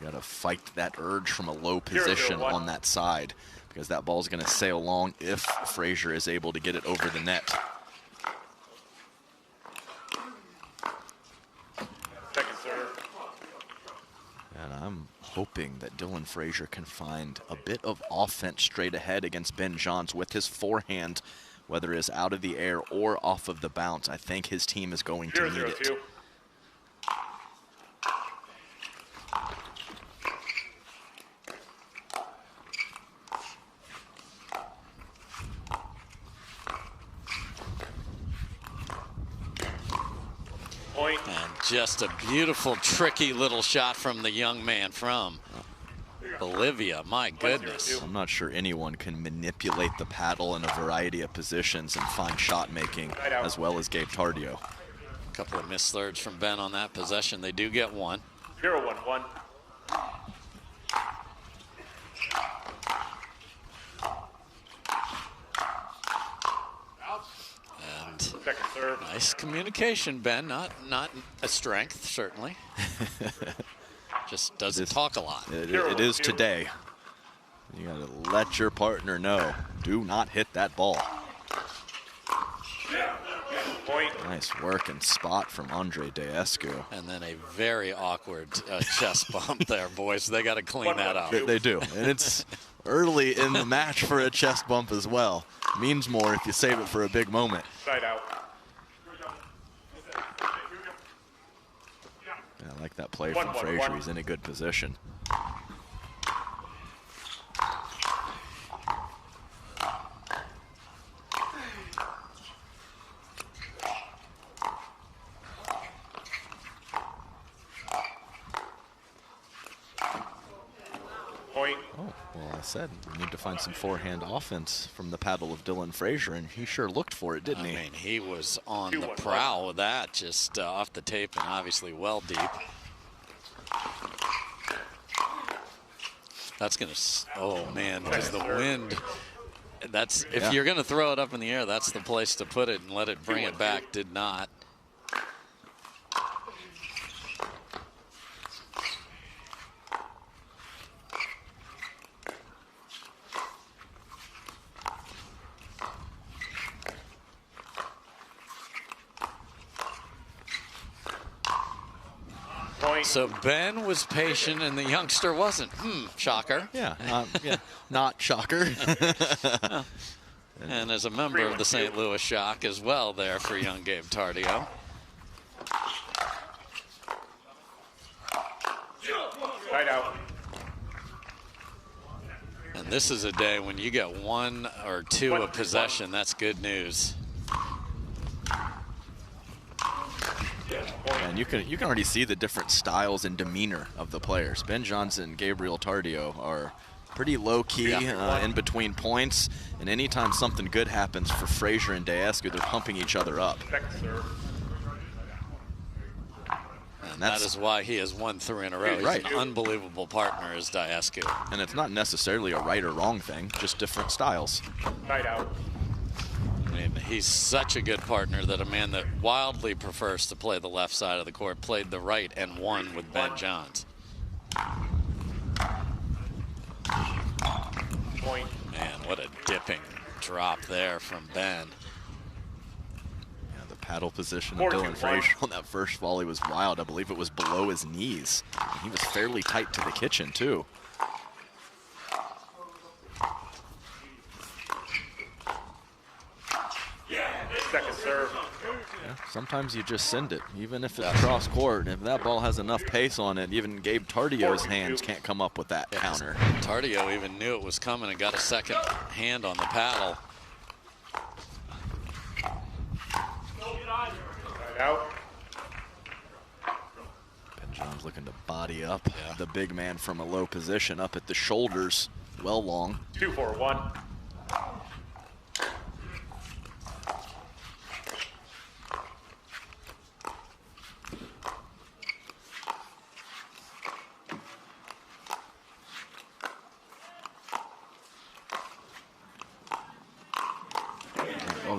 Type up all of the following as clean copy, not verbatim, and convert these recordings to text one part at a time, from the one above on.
got to fight that urge from a low position on that side, because that ball's going to sail long if Frazier is able to get it over the net. Second serve. And I'm hoping that Dylan Frazier can find a bit of offense straight ahead against Ben Johns with his forehand, whether it's out of the air or off of the bounce. I think his team is going to need it. And just a beautiful, tricky little shot from the young man from Bolivia. My goodness. I'm not sure anyone can manipulate the paddle in a variety of positions and find shot making as well as Gabe Tardio. A couple of missed thirds from Ben on that possession. They do get one. 0-1-1. Second serve. Nice communication, Ben. Not a strength, certainly. Just doesn't talk a lot. It is today. You got to let your partner know. Do not hit that ball. Point. Nice work and spot from Andre Daescu. And then a very awkward chest bump there, boys. They got to clean that up. They do. And it's early in the match for a chest bump as well. Means more if you save it for a big moment. Side out. Yeah, I like that play from Frazier. He's in a good position. Point. Oh, well, I said we need to find some forehand offense from the paddle of Dylan Frazier, and he sure looked for it, didn't he? I mean, he was on the prowl with that, just off the tape and obviously well deep. That's going to, oh man, because the wind, that's, if you're going to throw it up in the air, that's the place to put it and let it bring it back. Did not. So Ben was patient and the youngster wasn't. Shocker. Yeah, not shocker. And as a member of the St. Louis Shock as well there for young Gabe Tardio. Right out. And this is a day when you get one or two of possession, that's good news. And you can already see the different styles and demeanor of the players. Ben Johnson and Gabriel Tardio are pretty low-key in between points, and anytime something good happens for Frazier and Daescu, they're pumping each other up. And that is why he has won 3 in a row. He's an unbelievable partner as Daescu. And it's not necessarily a right or wrong thing, just different styles. Right out. I mean, he's such a good partner that a man that wildly prefers to play the left side of the court played the right and won with Ben Johns. Point. Man, what a dipping drop there from Ben. Yeah, the paddle position of Dylan Frazier on that first volley was wild. I believe it was below his knees. He was fairly tight to the kitchen, too. Second serve. Yeah, sometimes you just send it, even if it's cross court. If that ball has enough pace on it, even Gabe Tardio's hands can't come up with that counter. Tardio even knew it was coming and got a second hand on the paddle. Right out. Ben John's looking to body up the big man from a low position up at the shoulders, well long. 2-4-1.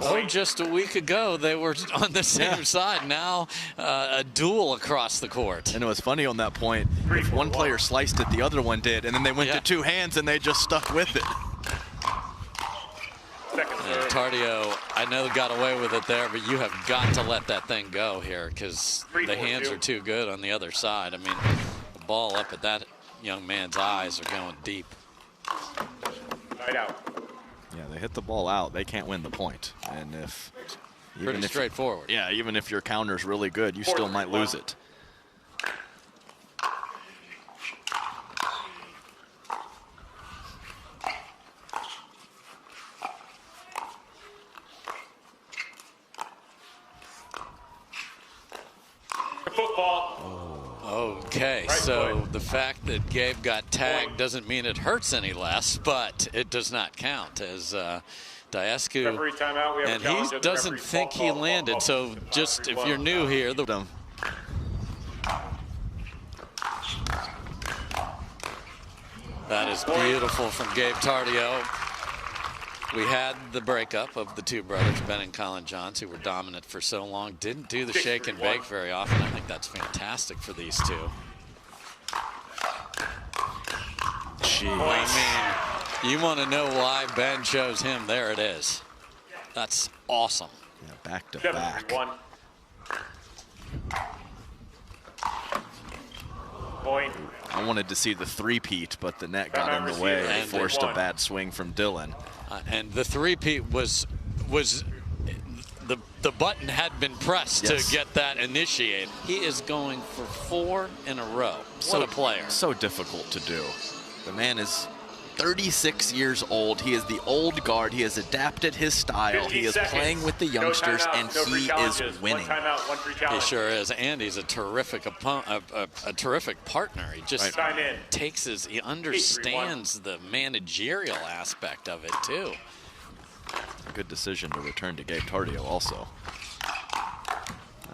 Point. just a week ago, they were on the same side. Now, a duel across the court. And it was funny on that point. If one player sliced it, the other one did, and then they went to two hands and they just stuck with it. And Tardio, I know, got away with it there, but you have got to let that thing go here because the hands are too good on the other side. I mean, the ball up at that young man's eyes are going deep. Right out. Yeah, they hit the ball out. They can't win the point. And if Pretty straightforward. Yeah, even if your counter's really good, you still might lose it. Okay, so the fact that Gabe got tagged doesn't mean it hurts any less, but it does not count as Daescu, and he doesn't think he landed. So just if you're new here, that is beautiful from Gabe Tardio. We had the breakup of the two brothers, Ben and Colin Johns, who were dominant for so long. Didn't do the shake and bake very often. I think that's fantastic for these two. Jeez. I mean, you want to know why Ben chose him? There it is. That's awesome. Yeah, back to back. Point. I wanted to see the three-peat, but the net got in the way and forced a bad swing from Dylan. And the three-peat was the button had been pressed to get that initiated. He is going for 4 in a row. What a player. So difficult to do. The man is 36 years old. He is the old guard. He has adapted his style. He is playing with the youngsters, and he is winning. He sure is, and he's a terrific opponent, a terrific partner. He just takes he understands the managerial aspect of it too. Good decision to return to Gabe Tardio also.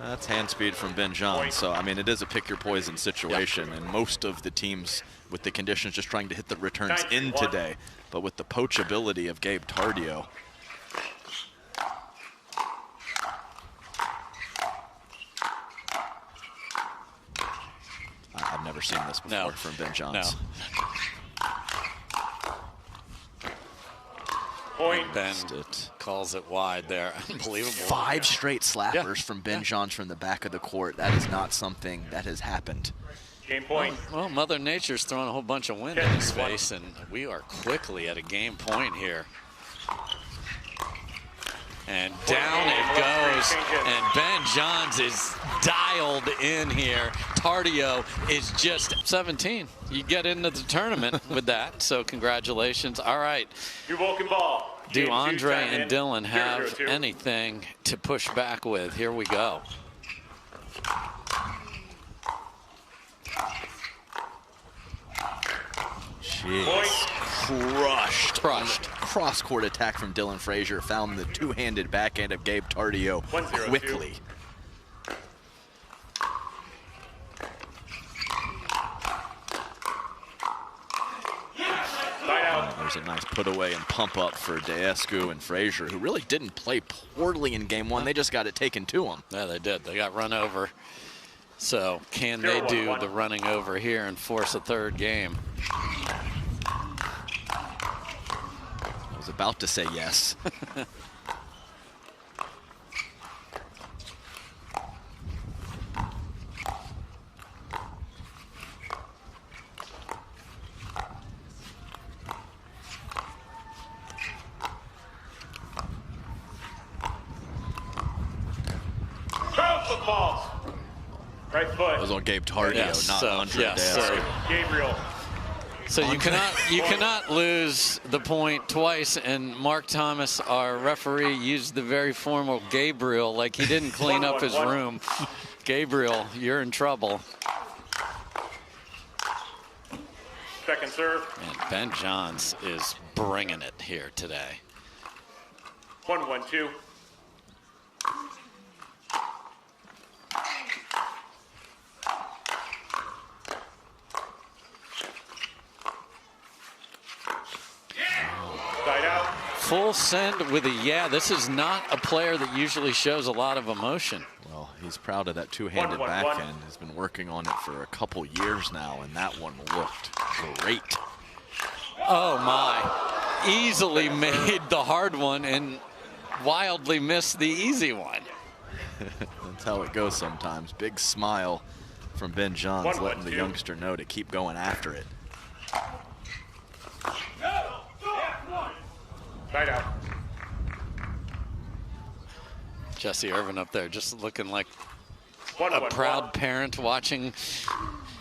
That's hand speed from Ben Johns. So, I mean, it is a pick your poison situation, and most of the teams with the conditions just trying to hit the returns in today. But with the poachability of Gabe Tardio, I've never seen this before from Ben Johns. Point. Ben calls it wide there. Unbelievable. 5 straight slappers from Ben Johns from the back of the court. That is not something that has happened. Game point. Well, Mother Nature's throwing a whole bunch of wind in his face, and we are quickly at a game point here. And down it goes, and Ben Johns is dialed in here. Tardio is just 17. You get into the tournament with that, so congratulations. All right. Your Vulcan ball. Do Andre and Dylan have anything to push back with? Here we go. Jeez. Crushed. Cross-court attack from Dylan Frazier. Found the two-handed backhand of Gabe Tardio quickly. There's a nice put away and pump up for Daescu and Frazier, who really didn't play poorly in game one. They just got it taken to them. Yeah, they did. They got run over. So can they do the running over here and force a third game? I was about to say yes. Footballs. Right foot. It was on Gabe Tardio, not Andre Daescu. Gabriel. So you cannot lose the point twice, and Mark Thomas, our referee, used the very formal Gabriel like he didn't clean up his room. Gabriel, you're in trouble. Second serve. And Ben Johns is bringing it here today. 1-1-2. full send with a yeah. This is not a player that usually shows a lot of emotion. Well, he's proud of that two-handed backhand. He's been working on it for a couple years now, and that one looked great. Oh my, easily made the hard one and wildly missed the easy one. That's how it goes sometimes. Big smile from Ben Johns, letting the youngster know to keep going after it. Right out. Jessie Irvin up there just looking like a proud parent watching.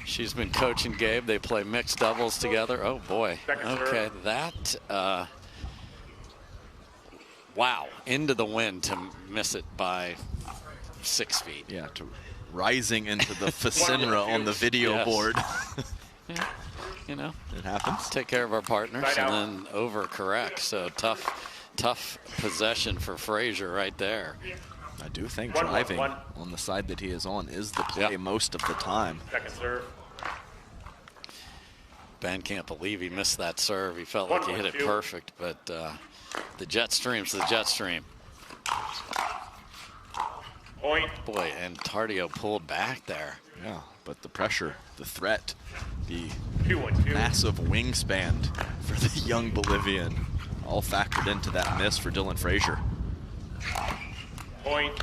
She's been coaching Gabe. They play mixed doubles together. Oh boy. Okay, that wow, into the wind to miss it by 6 feet. Yeah, rising into the Fasenra on the video board. Yeah, you know, it happens. Take care of our partners and then overcorrect. So tough possession for Frazier right there. I do think driving on the side that he is on is the play most of the time. Second serve. Ben can't believe he missed that serve. He felt like he hit it perfect, but the jet stream's the jet stream. Point. Boy, and Tardio pulled back there. Yeah, but the pressure, the threat, the 2-1-2. massive wingspan for the young Bolivian all factored into that miss for Dylan Frazier. Point.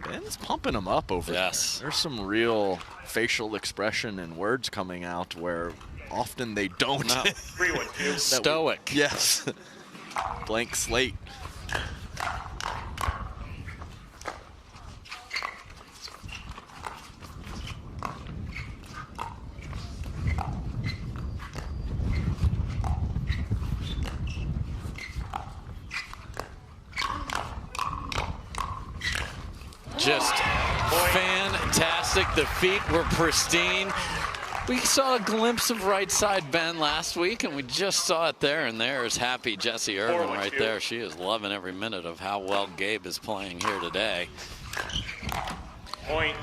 Ben's pumping him up over there. There's some real facial expression and words coming out where often they don't. No. 3-1-2. Stoic. Yes. Blank slate. Just fantastic. The feet were pristine. We saw a glimpse of right side Ben last week, and we just saw it there. And there's happy Jessie Irvin right there. She is loving every minute of how well Gabe is playing here today. Point.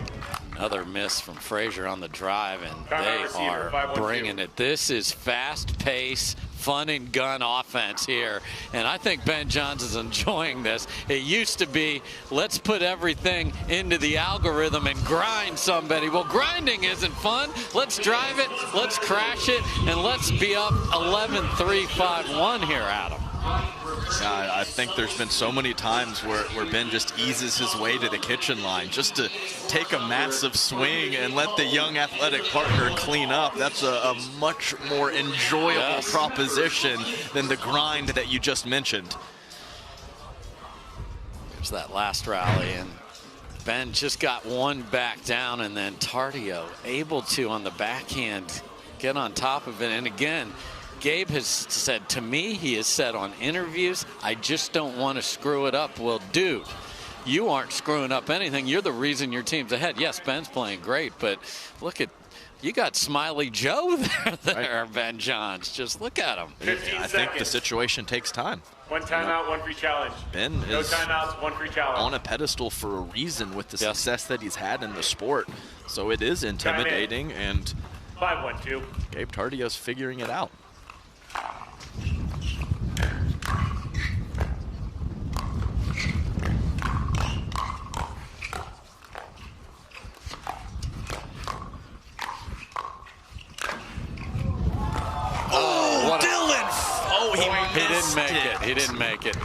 Another miss from Frazier on the drive, and they are bringing it. This is fast-paced, fun and gun offense here, and I think Ben Johns is enjoying this. It used to be, let's put everything into the algorithm and grind somebody. Well, grinding isn't fun. Let's drive it, let's crash it, and let's be up 11-3-5-1 here, Adam. I think there's been so many times where Ben just eases his way to the kitchen line just to take a massive swing and let the young athletic partner clean up. That's a much more enjoyable proposition than the grind that you just mentioned. There's that last rally, and Ben just got one back down, and then Tardio able to, on the backhand, get on top of it. And again, Gabe has said to me, he has said on interviews, I just don't want to screw it up. Well, dude, you aren't screwing up anything. You're the reason your team's ahead. Yes, Ben's playing great, but look at, you got Smiley Joe there, right. Ben Johns. Just look at him. I think the situation takes time. One timeout, one free challenge. Ben no is timeouts, one free challenge. On a pedestal for a reason with the success that he's had in the sport. So it is intimidating, and 5-1-2. Gabe Tardio's figuring it out. He didn't make it. He didn't make it.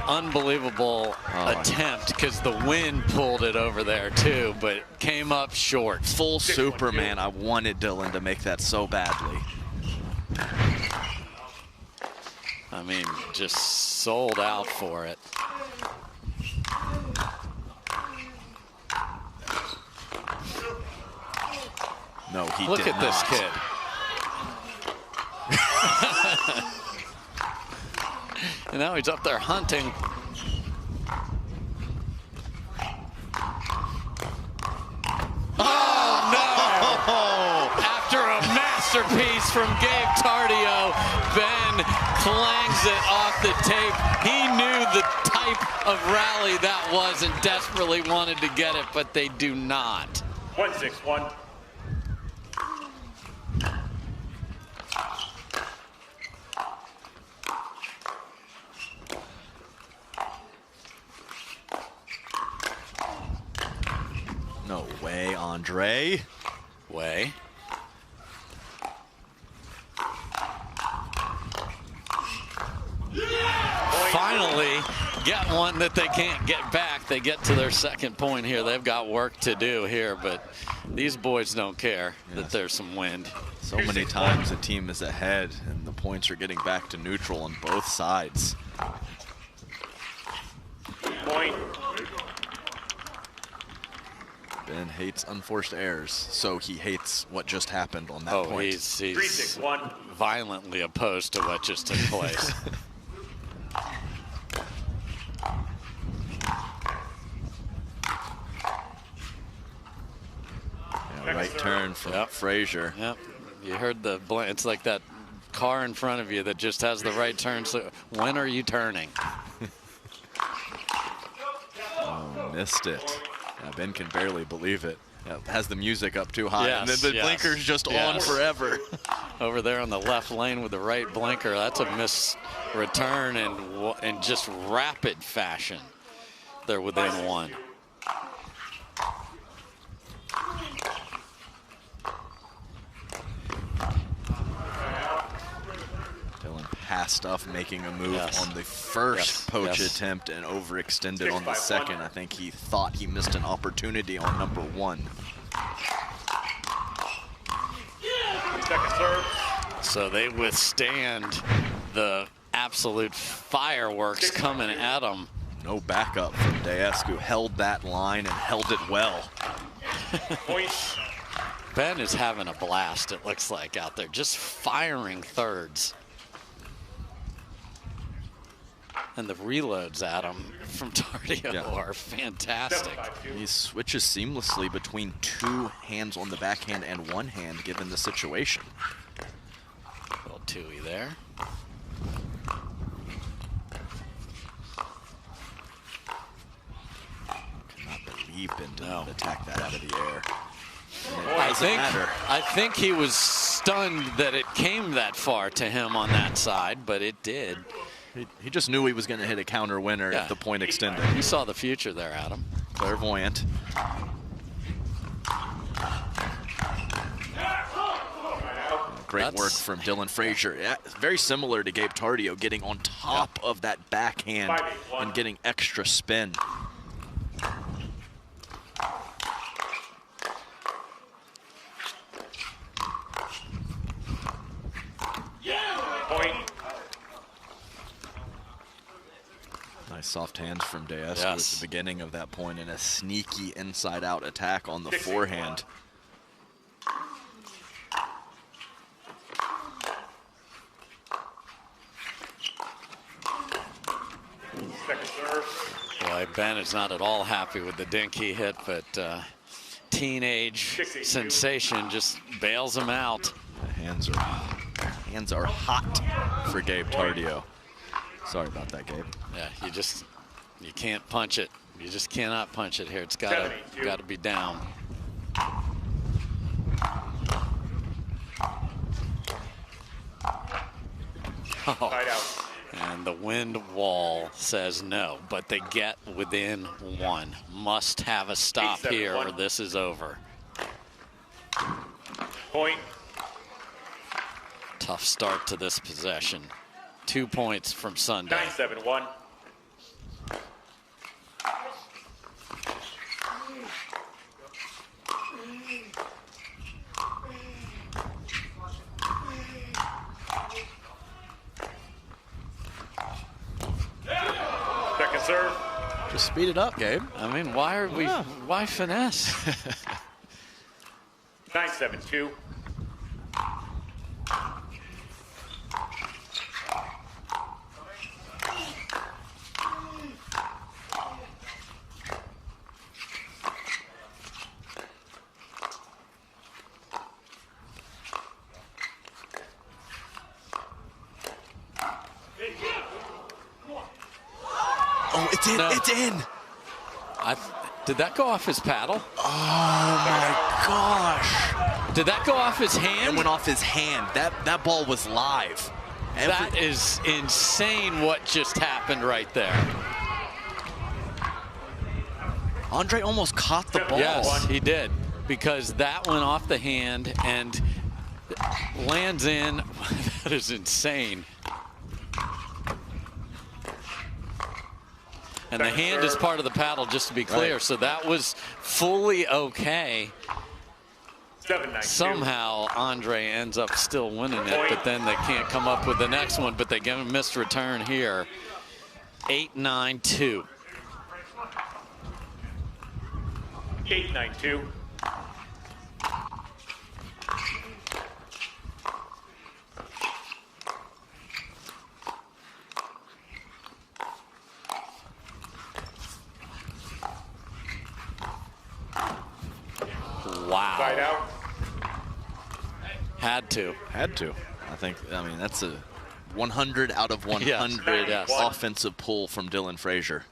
Unbelievable attempt, because the wind pulled it over there too, but came up short. Full Superman. I wanted Dylan to make that so badly. I mean, just sold out for it. No, he Look did at this kid. And now he's up there hunting. Oh, no! After a masterpiece from Gabe Tardio, Ben clangs it off the tape. He knew the type of rally that was and desperately wanted to get it, but they do not. 1-6-1. Andre. Way. Finally get one that they can't get back. They get to their second point here. They've got work to do here, but these boys don't care that there's some wind. So many times the team is ahead and the points are getting back to neutral on both sides. Point. Ben hates unforced errors, so he hates what just happened on that point. He's 3-6-1. violently opposed to what just took place. Right turn from Frazier. Yep. You heard the it's like that car in front of you that just has the right turn. So when are you turning? Oh, missed it. Yeah, Ben can barely believe it. Yeah, has the music up too high, and then the blinker's just on forever. Over there on the left lane with the right blinker, that's a missed return in just rapid fashion. They're within one. Passed off making a move on the first poach attempt and overextended on the second. I think he thought he missed an opportunity on number one. Second serve. So they withstand the absolute fireworks coming at them. No backup from Daescu. Held that line and held it well. Point. Ben is having a blast, it looks like, out there, just firing thirds. And the reloads at him from Tardio are fantastic. He switches seamlessly between two hands on the backhand and one hand, given the situation. A little two-y there. Cannot believe Ben didn't attack that out of the air. I think he was stunned that it came that far to him on that side, but it did. He just knew he was going to hit a counter winner if the point extended. He saw the future there, Adam. Clairvoyant. Great work from Dylan Frazier. Yeah, very similar to Gabe Tardio, getting on top of that backhand and getting extra spin. Point. Nice soft hands from Daescu at the beginning of that point, and a sneaky inside-out attack on the forehand. Second serve. Boy, Ben is not at all happy with the dink he hit, but teenage sensation just bails him out. The hands are hot for Gabe Tardio. Sorry about that, Gabe. Yeah, you can't punch it. You just cannot punch it here. It's gotta be down. And the wind wall says no, but they get within one. Must have a stop here or this is over. Point. Tough start to this possession. 2 points from Sunday. 9-7-1. Second serve. Just speed it up, Gabe. I mean, why finesse? 9-7-2. Oh, it's in, it's in. Did that go off his paddle? Oh my gosh. Did that go off his hand? It went off his hand. That ball was live. That is insane what just happened right there. Andre almost caught the ball. Yes, he did. because that went off the hand and lands in. That is insane. And the hand is part of the paddle, just to be clear. Right. So that was fully okay. 7-9. Somehow Andre ends up still winning it, but then they can't come up with the next one, but they get a missed return here. 8-9-2. 8-9-2. Wow. Side out. Had to. I mean, that's a 100 out of 100 yes. offensive pull from Dylan Frazier.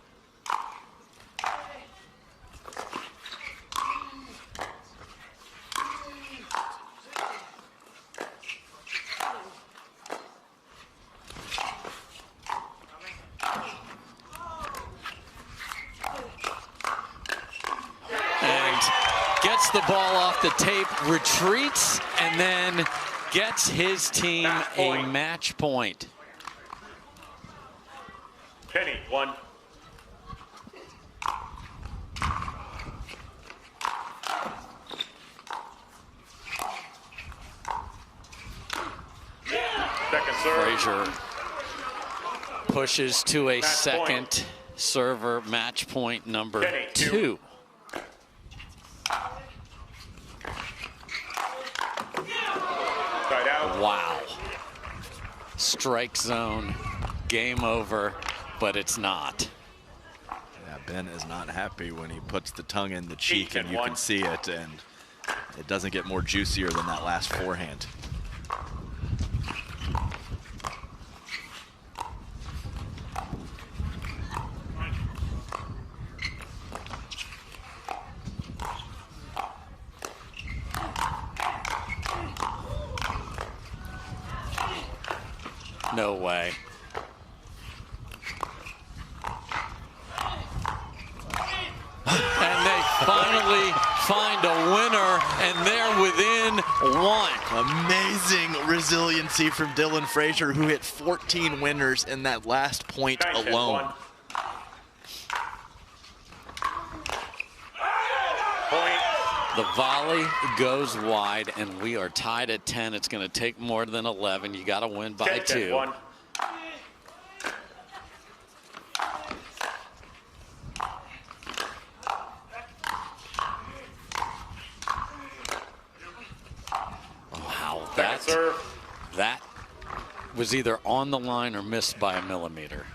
Gets the ball off the tape, retreats, and then gets his team a match point. Penny, 1. Second serve. Frazier pushes to a match second point. Server match point number Penny, 2. Wow. Strike zone, game over, but it's not. Yeah, Ben is not happy when he puts the tongue in the cheek and you can see it, and it doesn't get more juicier than that last forehand. No way. And they finally find a winner, and they're within 1. Amazing resiliency from Dylan Frazier, who hit 14 winners in that last point alone. The volley goes wide, and we are tied at 10. It's going to take more than 11. You got to win by 2. Wow, that was either on the line or missed by a millimeter.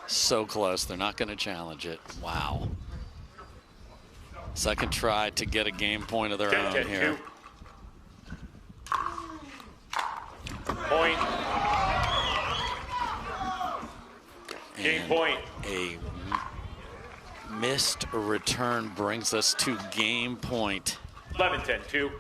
So close. They're not going to challenge it. Wow. Second try to get a game point of their own here. Point. Game point. A missed return brings us to game point. 11-10-2.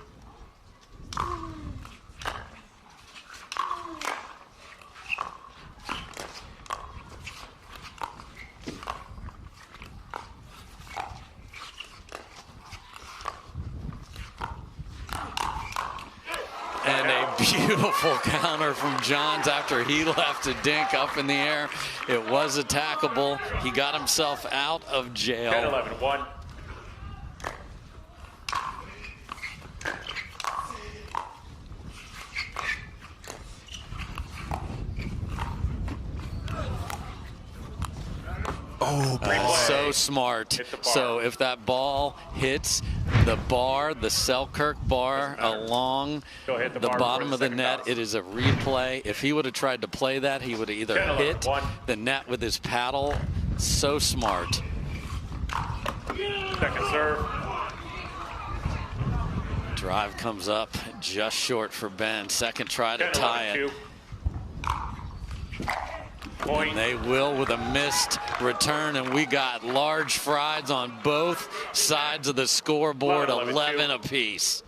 And a beautiful counter from Johns after he left a dink up in the air. It was attackable. He got himself out of jail. 10-11-1. Oh, so smart. So if that ball hits the bar, the Selkirk bar along the bottom of the net, it is a replay. If he would have tried to play that, he would have either hit the net with his paddle. So smart. Second serve. Drive comes up just short for Ben. Second try to tie it. And they will with a missed return, and we got large frieds on both sides of the scoreboard, 11 apiece.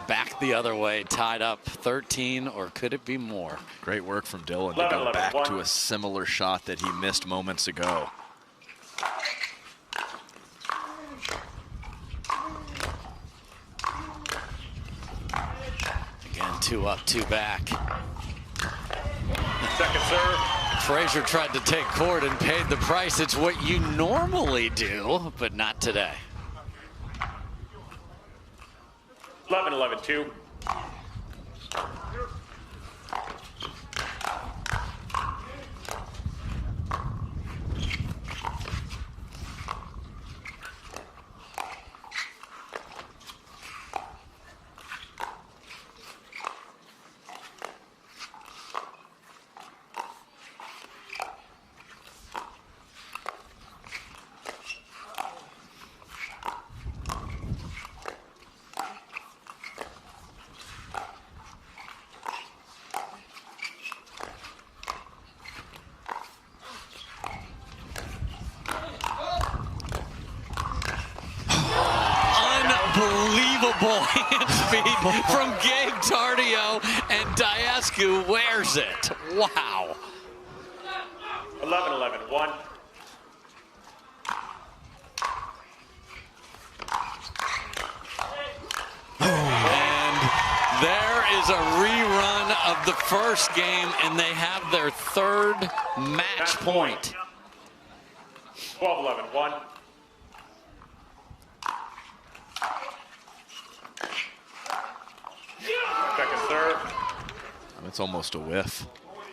Back the the other way, tied up 13, or could it be more? Great work from Dylan to go back to a similar shot that he missed moments ago. Again, 2 up, 2 back. Second serve. Frazier tried to take court and paid the price. It's what you normally do, but not today. 11-11-2. Unbelievable hand speed from Gabe Tardio, and Daescu wears it. Wow. 11-11-1. And there is a rerun of the first game, and they have their third match point. 12-11-1. Second serve. It's almost a whiff.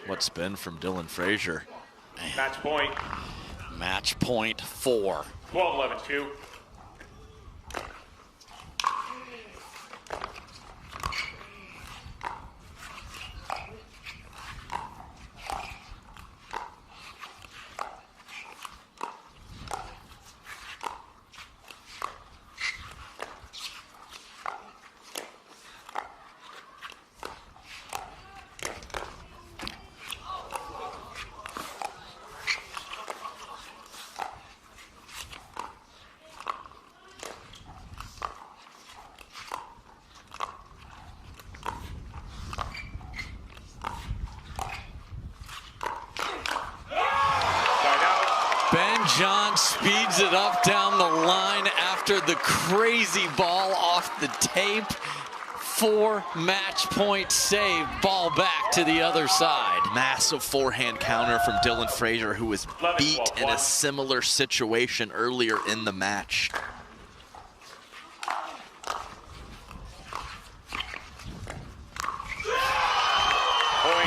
What spin from Dylan Frazier. Match point. Match point 4. 12-11-2. John speeds it up down the line after the crazy ball off the tape. 4 match point save. Ball back to the other side. Massive forehand counter from Dylan Frazier, who was beat in a similar situation earlier in the match.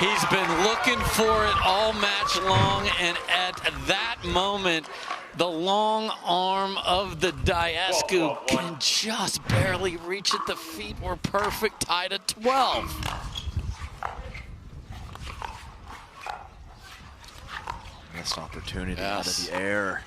He's been looking for it all match long, and at that moment, the long arm of the Daescu can just barely reach it. The feet were perfect, tied at 12. Missed opportunity out of the air.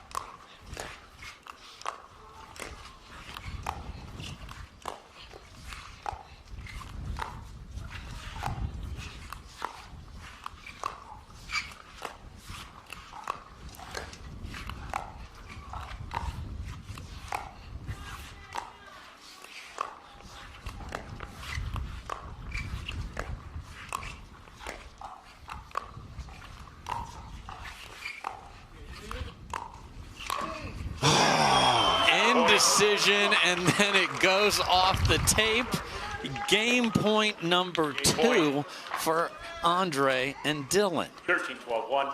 Indecision, and then it goes off the tape. Game point number 2 for Andre and Dylan. 13-12-1.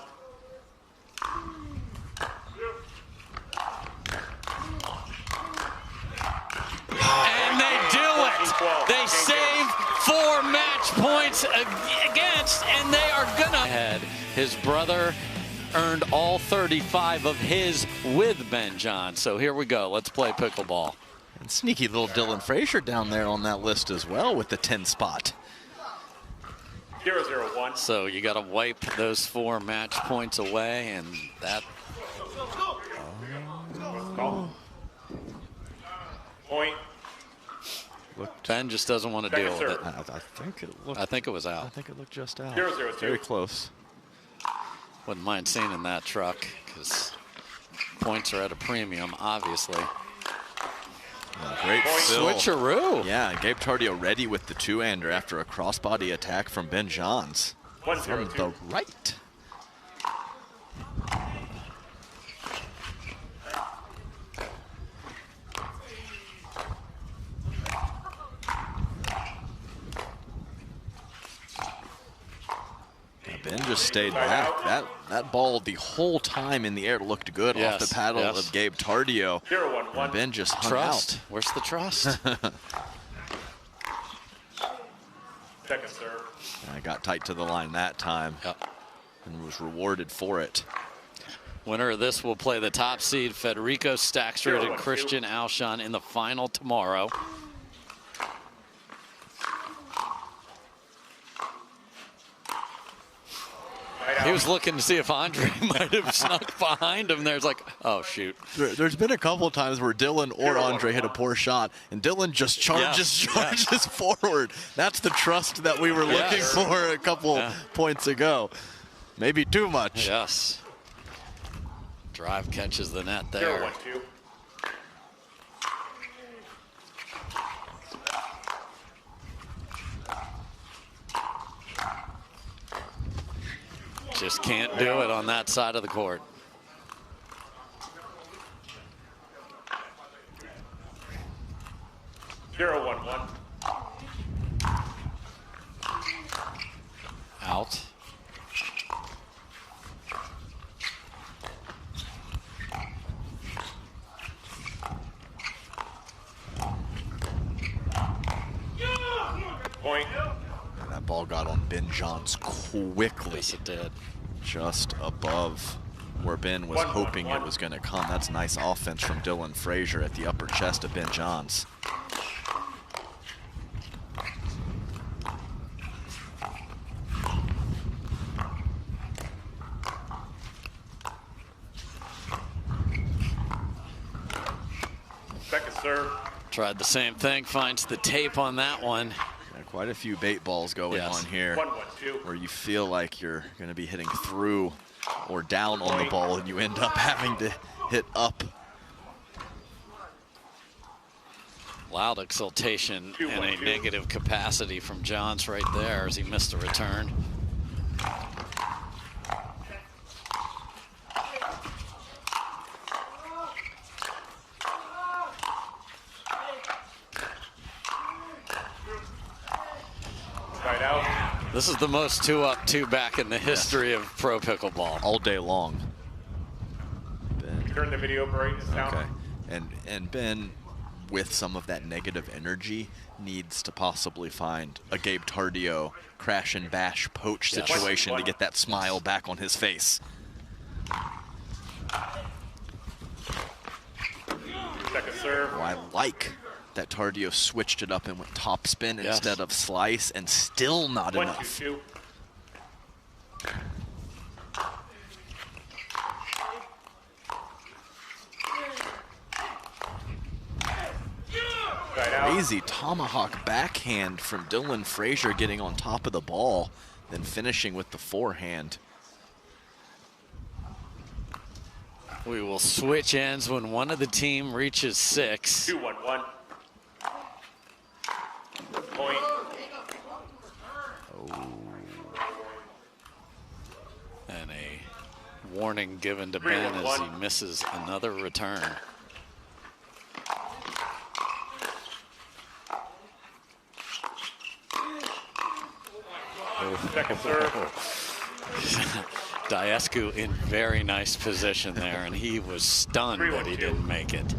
And they do it. They save 4 match points against, and they are gonna head. His brother earned all 35 of his with Ben John. So here we go. Let's play pickleball. And sneaky little Dylan Frazier down there on that list as well with the 10 spot. 0-0-1. So you got to wipe those 4 match points away, and that. Point. Ben just doesn't want to deal with it. I think it was out. I think it looked just out. 0-0-2. Very close. Wouldn't mind seeing in that truck, because points are at a premium, obviously. Great fill. Switcheroo. Yeah, Gabe Tardio ready with the two-hander after a crossbody attack from Ben Johns. From the right. Ben just stayed back. That ball the whole time in the air looked good off the paddle of Gabe Tardio. And Ben just hung out. Where's the trust? Second serve. I got tight to the line that time and was rewarded for it. Winner of this will play the top seed Federico Staksrud and Christian Alshon in the final tomorrow. He was looking to see if Andre might have snuck behind him. There's like, oh, shoot. There's been a couple of times where Dylan or Andre hit a poor shot, and Dylan just charges forward. That's the trust that we were looking for a couple points ago. Maybe too much. Yes. Drive catches the net there. Just can't do it on that side of the court. Zero, 1-1. Out. Point. And that ball got on Ben Johns quickly. Yes, it did. Just above where Ben was hoping it was going to come. That's nice offense from Dylan Frazier at the upper chest of Ben Johns. Second serve. Tried the same thing, finds the tape on that one. Yeah, quite a few bait balls going on here 1-1-2. where you feel like you're going to be hitting through or down on the ball and you end up having to hit up. Loud exultation and a negative capacity from Johns right there as he missed the return. This is the most 2-up, 2-back in the history of pro pickleball. All day long. Ben. Turn the video brightness down. Okay. And Ben, with some of that negative energy, needs to possibly find a Gabe Tardio crash and bash poach situation to get that smile back on his face. Second serve. Well, I like that Tardio switched it up and went top spin instead of slice, and still not enough. 1-2-2. Crazy tomahawk backhand from Dylan Frazier, getting on top of the ball, then finishing with the forehand. We will switch ends when one of the team reaches 6. 2-1-1. Point. And a warning given to Ben as he misses another return. Second serve. Daescu in very nice position there, and he was stunned that he didn't make it.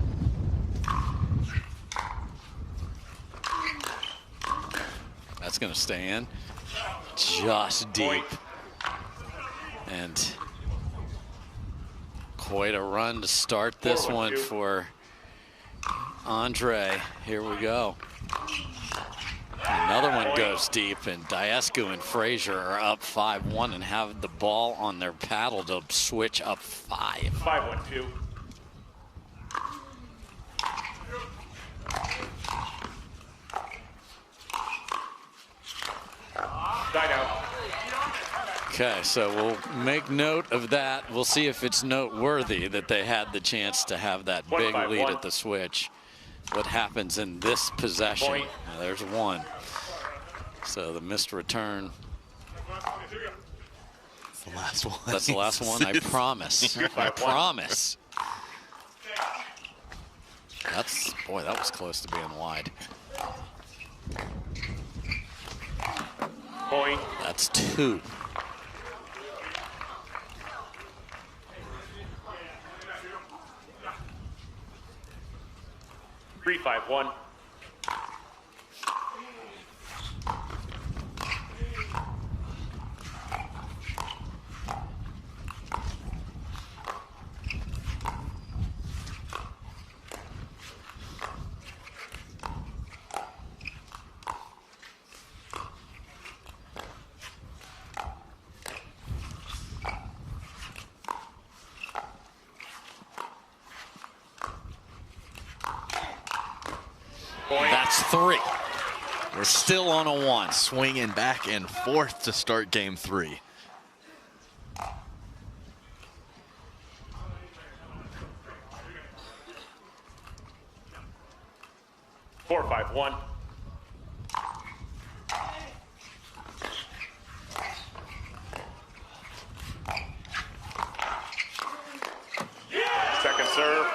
That's going to stay in. Just deep. And quite a run to start this one for Andre. Here we go. Another one goes deep, and Daescu and Frazier are up 5-1 and have the ball on their paddle to switch up 5. 5-1-2. Side out. Okay, so we'll make note of that. We'll see if it's noteworthy that they had the chance to have that big lead at the switch. what happens in this possession. Now, there's one. So the missed return. That's the last one. That's the last one. I promise. I promise. Boy, that was close to being wide. Point. That's 2. Three, 5-1. That's 3. We're still on a 1. Swinging back and forth to start game 3. Four, 5-1. Second serve.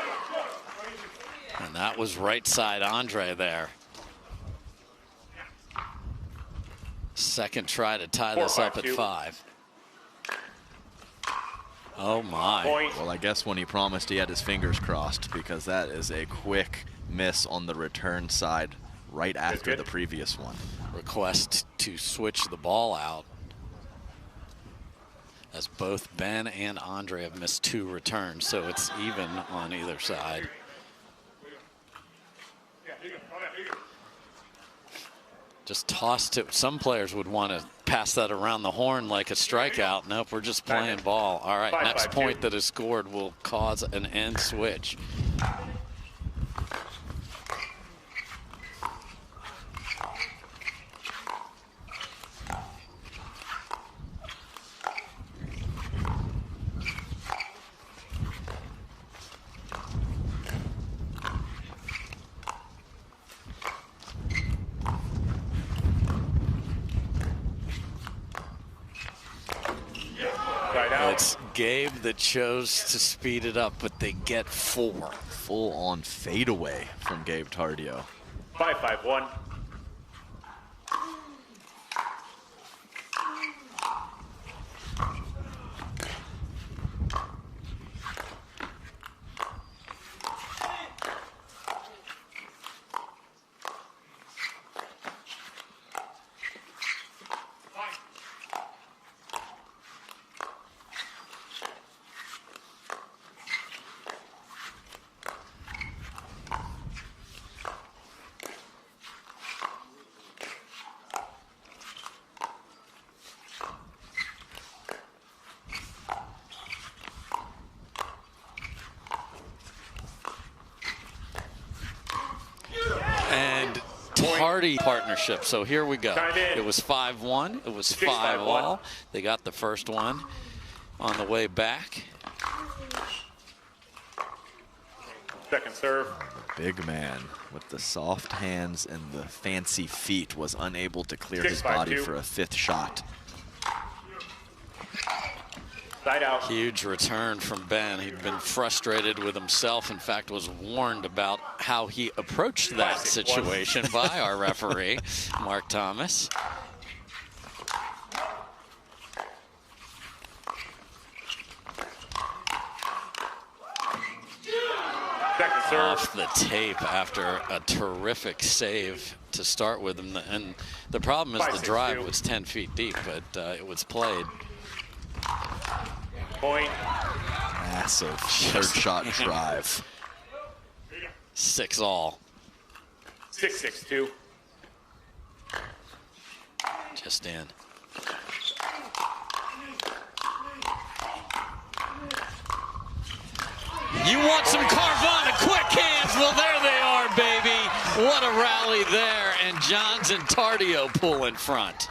And that was right side Andre there. Second try to tie this up at 5. Oh my. Point. Well, I guess when he promised he had his fingers crossed, because that is a quick miss on the return side right after the previous one. Request to switch the ball out, as both Ben and Andre have missed 2 returns, so it's even on either side. Just tossed it. Some players would want to pass that around the horn like a strikeout. Nope, we're just playing ball. All right, next point that is scored will cause an end switch. It's Gabe that chose to speed it up, but they get 4. Full on fadeaway from Gabe Tardio. 5-5-1. Tardy partnership. So here we go. It was 5-1. It was 5-all. They got the first one on the way back. Second serve. The big man with the soft hands and the fancy feet was unable to clear his body for a 5th shot. Side out. Huge return from Ben. He'd been frustrated with himself. In fact, was warned about how he approached that situation by our referee, Mark Thomas. Second serve. Off the tape after a terrific save to start with him. And the problem is the drive was 10 feet deep, but it was played. Point. Massive 3rd shot drive. 6-all. 6-6-2. Just in. You want some Carvana quick hands? Well, there they are, baby. What a rally there. And Johns and Tardio pull in front.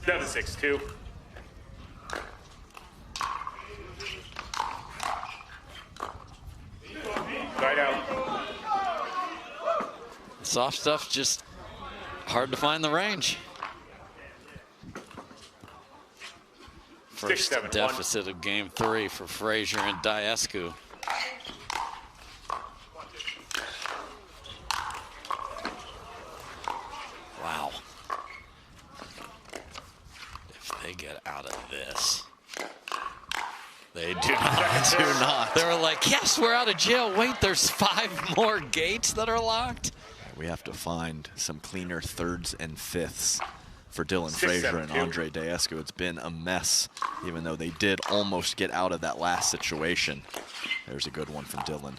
7-6-2. soft stuff just hard to find the range. First deficit of game 3 for Frazier and Daescu. Wow. If they get out of this. They do not. They were like, yes, we're out of jail. Wait, there's 5 more gates that are locked. We have to find some cleaner thirds and fifths for Dylan Frazier and Andre Daescu. It's been a mess, even though they did almost get out of that last situation. There's a good one from Dylan.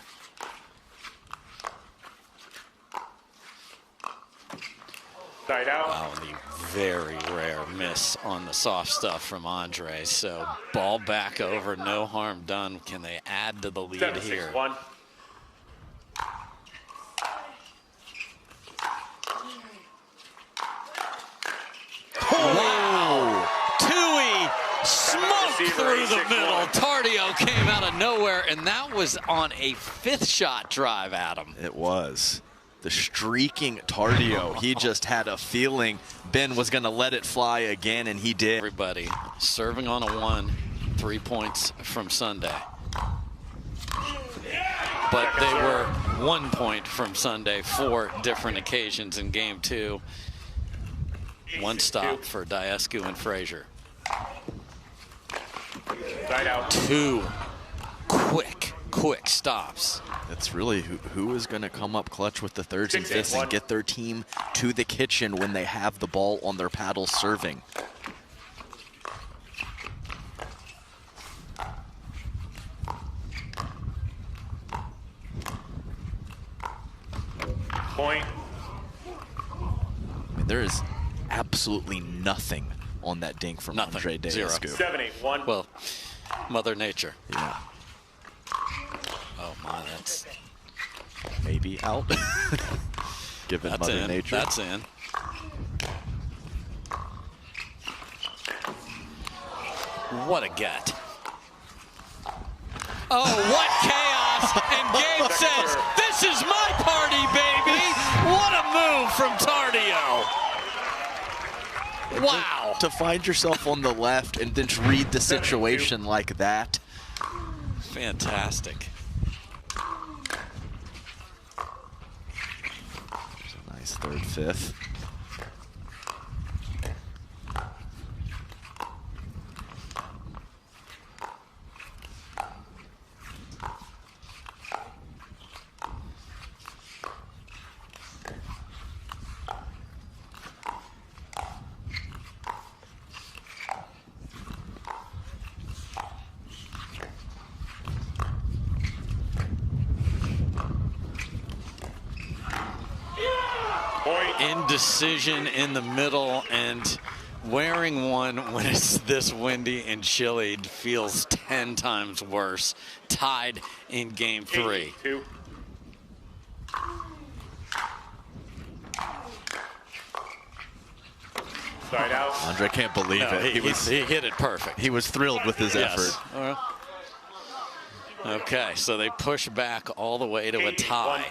Side out. Wow, and the very rare miss on the soft stuff from Andre. So ball back over, no harm done. Can they add to the lead 7-6-1. here? Wow! Tui smoked through the middle. Tardio came out of nowhere, and that was on a 5th shot drive, Adam. It was. The streaking Tardio, he just had a feeling Ben was going to let it fly again, and he did. Everybody serving on a 1, 3 points from Sunday. But they were 1 point from Sunday, 4 different occasions in game 2. 1 stop for Daescu and Frazier. Side out. 2 quick stops. That's really who is going to come up clutch with the thirds and fifths and get their team to the kitchen when they have the ball on their paddle serving. Point. I mean, there is absolutely nothing on that dink from Andre Daescu. 7-8-1. Well, Mother Nature. Yeah. Oh my, that's maybe out. Given Mother Nature. That's in. What a get. Oh, what chaos. And Gabe says, this is my party, baby. What a move from Tardio. Wow. To find yourself on the left and then to read the situation like that. Fantastic. There's a nice third, fifth. Indecision in the middle, and wearing one when it's this windy and chilly feels 10 times worse. Tied in game 3. 8-2. Side out. Andre can't believe it. He hit it perfect. He was thrilled with his effort. Okay, so they push back all the way to a tie.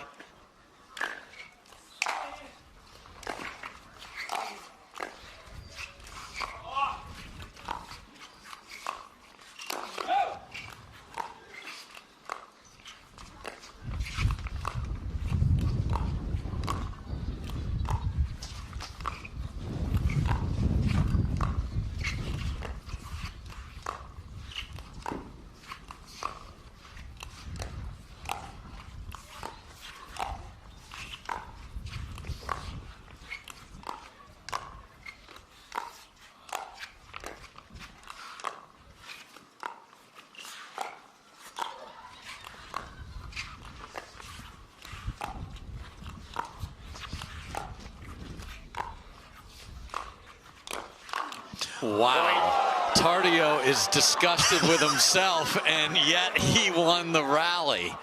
Wow. Tardio is disgusted with himself, and yet he won the rally.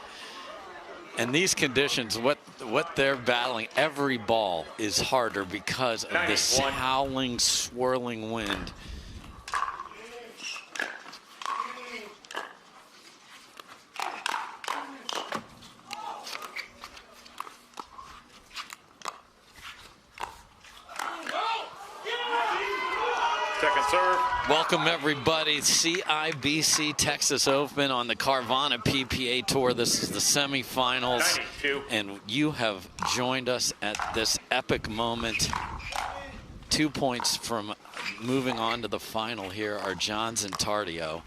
And these conditions, what they're battling, every ball is harder because of this howling, swirling wind. Second serve. Welcome everybody. CIBC Texas Open on the Carvana PPA Tour. This is the semifinals. 92. And you have joined us at this epic moment. 2 points from moving on to the final here are Johns and Tardio.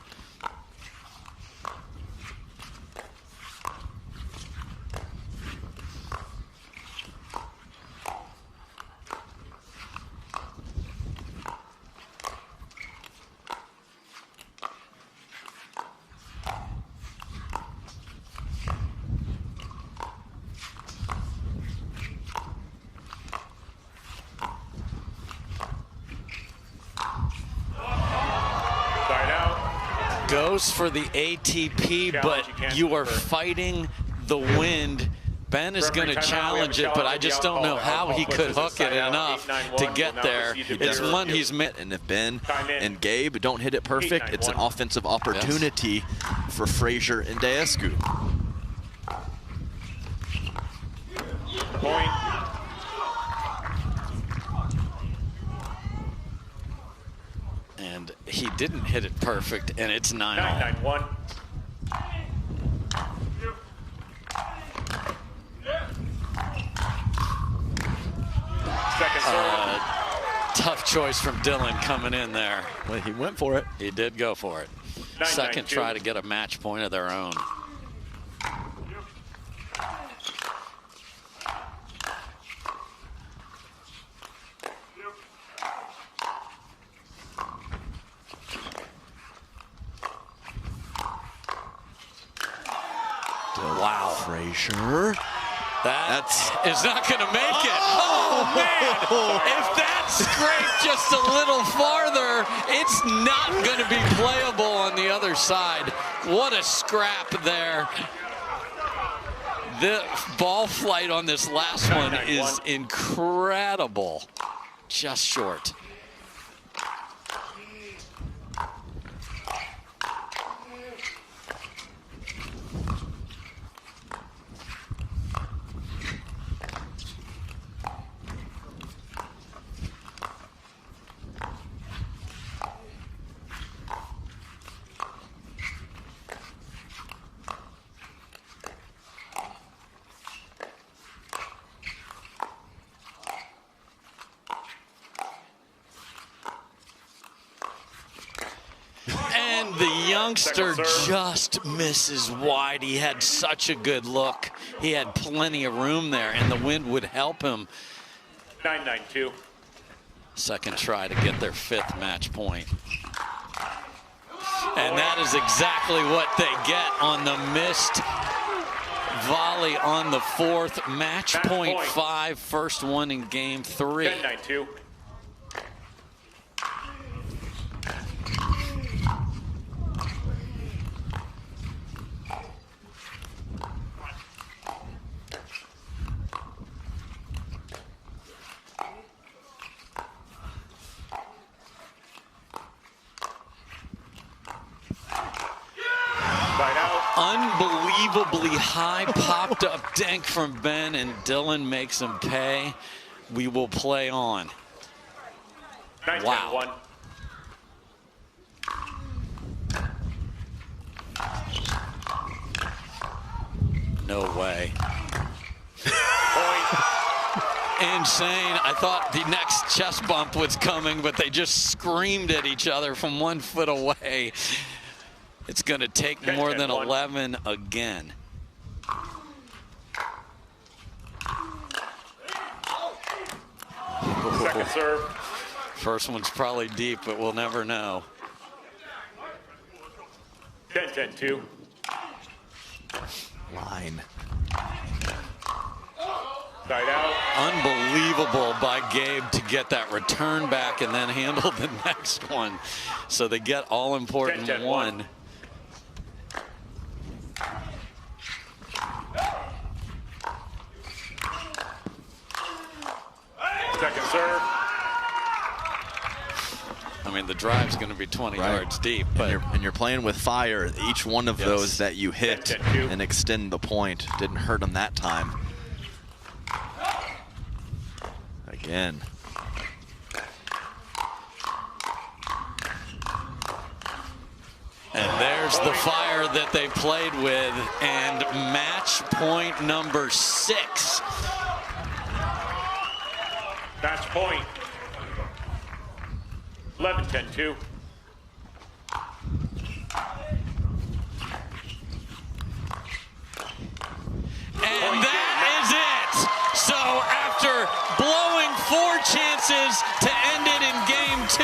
Goes for the ATP, but you are fighting the wind. Ben is going to challenge it, but I just don't know how he could hook it enough to get there. It's one he's met. And if Ben and Gabe don't hit it perfect, it's an offensive opportunity for Frazier and Daescu. Point. And he didn't hit it perfect, and it's 9-all. 9-9-1. Second serve. Tough choice from Dylan coming in there. Well, he went for it. He did go for it. 9-9-2. Second try to get a match point of their own. Wow. Frazier. That's not going to make it. Oh, man. If that scraped just a little farther, it's not going to be playable on the other side. What a scrap there. The ball flight on this last one is incredible. Just short. And the youngster just misses wide. He had such a good look. He had plenty of room there, and the wind would help him. 9-9-2. Second try to get their 5th match point. And that is exactly what they get on the missed volley on the 4th. Match point 5, first one in game 3. 10-9-2. Unbelievably high popped up dink from Ben, and Dylan makes him pay. We will play on. Wow. No way. Insane. I thought the next chest bump was coming, but they just screamed at each other from 1 foot away. It's going to take more than 11 again. Second serve. First one's probably deep, but we'll never know. 10-10-2. Line. Side out. Unbelievable by Gabe to get that return back and then handle the next one. So they get all important 1. Second serve. I mean, the drive's going to be 20 yards deep, but and you're playing with fire. Each one of those that you hit and extend the point didn't hurt them that time. Again. And there's the fire that they played with, and match point number 6. Match point. 11-10-2. And that is it. So after blowing 4 chances to end it in game 2,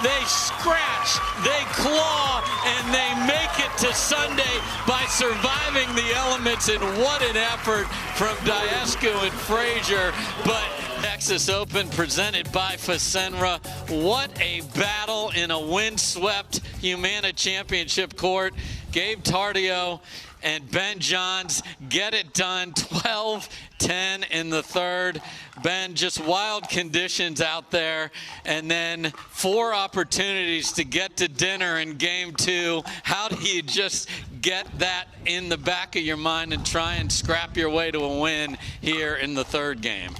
they scratch, they claw, and they make it to Sunday by surviving the elements. And what an effort from Daescu and Frazier. But Texas Open presented by Fasenra. What a battle in a windswept Humana Championship court. Gabe Tardio and Ben Johns get it done, 12-10 in the third. Ben, just wild conditions out there, and then 4 opportunities to get to dinner in game 2. How do you just get that in the back of your mind and try and scrap your way to a win here in the third game?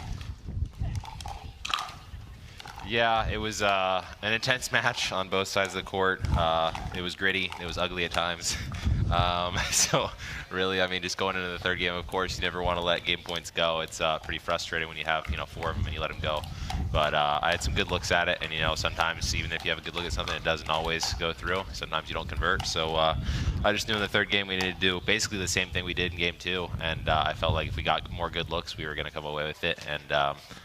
Yeah, it was an intense match on both sides of the court. It was gritty. It was ugly at times. So really, I mean, just going into the third game, of course, you never want to let game points go. It's pretty frustrating when you have, 4 of them and you let them go. But I had some good looks at it, and sometimes even if you have a good look at something, it doesn't always go through. Sometimes you don't convert. So I just knew in the third game we needed to do basically the same thing we did in game 2, and I felt like if we got more good looks, we were going to come away with it. And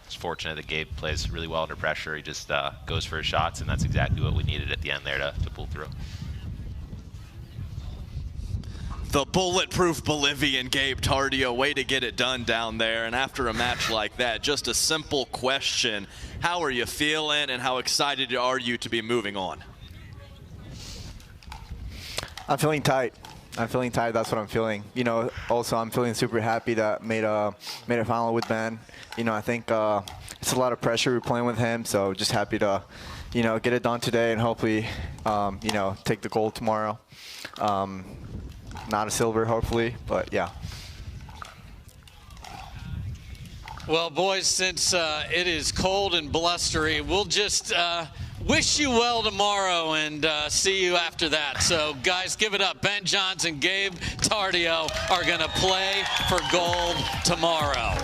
it's fortunate that Gabe plays really well under pressure. He just goes for his shots, and that's exactly what we needed at the end there to pull through. The bulletproof Bolivian Gabe Tardio, way to get it done down there. And after a match like that, just a simple question: how are you feeling, and how excited are you to be moving on? I'm feeling tight. That's what I'm feeling. Also I'm feeling super happy that made a final with Ben. I think it's a lot of pressure. We're playing with him, so just happy to, get it done today and hopefully, take the gold tomorrow. Not a silver, hopefully, but yeah. Well, boys, since it is cold and blustery, we'll just wish you well tomorrow and see you after that. So, guys, give it up. Ben Johns and Gabe Tardio are going to play for gold tomorrow.